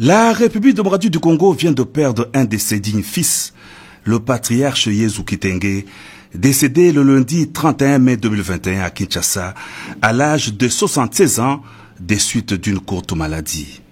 La République démocratique du Congo vient de perdre un de ses dignes fils, le patriarche Yezu Kitenge, décédé le lundi 31 mai 2021 à Kinshasa, à l'âge de 76 ans, des suites d'une courte maladie.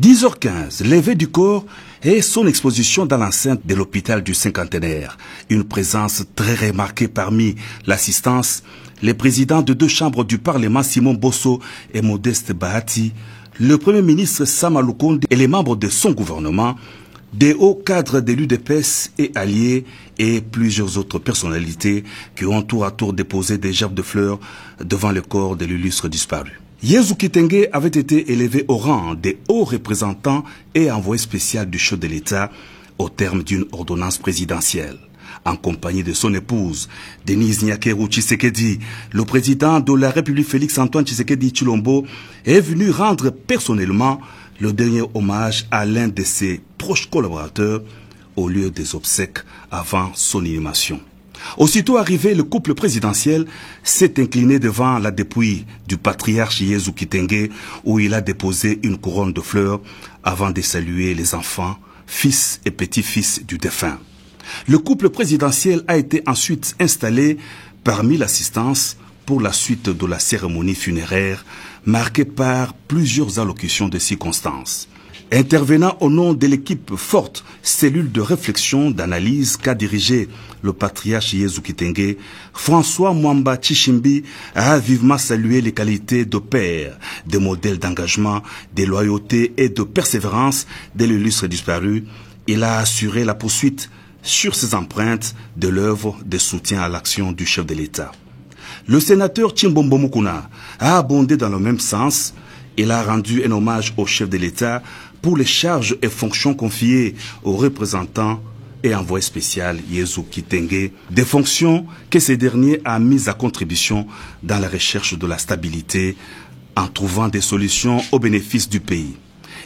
10h15, levée du corps et son exposition dans l'enceinte de l'hôpital du Cinquantenaire. Une présence très remarquée parmi l'assistance, les présidents de deux chambres du Parlement, Simon Bosso et Modeste Bahati, le Premier ministre Sama Lukonde et les membres de son gouvernement, des hauts cadres de l'UDPS et alliés et plusieurs autres personnalités qui ont tour à tour déposé des gerbes de fleurs devant le corps de l'illustre disparu. Yezu Kitenge avait été élevé au rang des hauts représentants et envoyé spécial du chef de l'État au terme d'une ordonnance présidentielle. En compagnie de son épouse, Denise Nyakeru Tshisekedi, le président de la République Félix-Antoine Tshisekedi Tshilombo est venu rendre personnellement le dernier hommage à l'un de ses proches collaborateurs au lieu des obsèques avant son inhumation. Aussitôt arrivé, le couple présidentiel s'est incliné devant la dépouille du patriarche Yezu Kitenge où il a déposé une couronne de fleurs avant de saluer les enfants, fils et petits-fils du défunt. Le couple présidentiel a été ensuite installé parmi l'assistance pour la suite de la cérémonie funéraire marquée par plusieurs allocutions de circonstances. Intervenant au nom de l'équipe forte, cellule de réflexion, d'analyse qu'a dirigé le patriarche Yezu Kitenge, François Mwamba Tshishimbi a vivement salué les qualités de père, des modèles d'engagement, de loyauté et de persévérance de l'illustre disparu. Il a assuré la poursuite sur ses empreintes de l'œuvre de soutien à l'action du chef de l'État. Le sénateur Chimbombo Mukuna a abondé dans le même sens. Il a rendu un hommage au chef de l'État pour les charges et fonctions confiées aux représentants et envoyé spécial Yezu Kitenge, des fonctions que ce dernier a mises à contribution dans la recherche de la stabilité en trouvant des solutions au bénéfice du pays.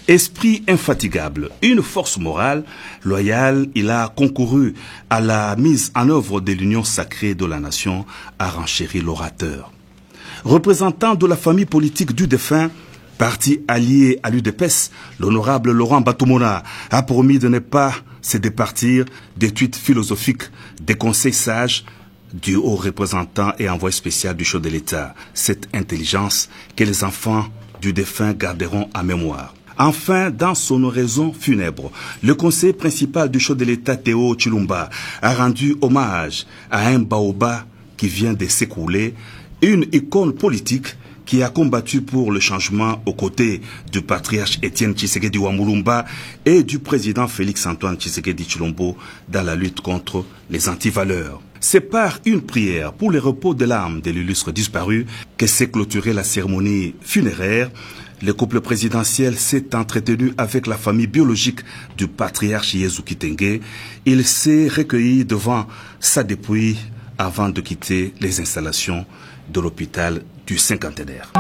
Esprit infatigable, une force morale, loyale, il a concouru à la mise en œuvre de l'union sacrée de la nation, a renchéri l'orateur. Représentant de la famille politique du défunt, parti allié à l'UDPS, l'honorable Laurent Batumona a promis de ne pas se départir des tweets philosophiques, des conseils sages du haut représentant et envoyé spécial du chef de l'État. Cette intelligence que les enfants du défunt garderont en mémoire. Enfin, dans son oraison funèbre, le conseiller principal du chef de l'État, Théo Tshilombo, a rendu hommage à un baobab qui vient de s'écrouler, une icône politique qui a combattu pour le changement aux côtés du patriarche Étienne Tshisekedi Wamulumba et du président Félix-Antoine Tshisekedi Tshilombo dans la lutte contre les antivaleurs. C'est par une prière pour le repos de l'âme de l'illustre disparu que s'est clôturée la cérémonie funéraire. Le couple présidentiel s'est entretenu avec la famille biologique du patriarche Yezu Kitenge. Il s'est recueilli devant sa dépouille avant de quitter les installations de l'hôpital du Cinquantenaire.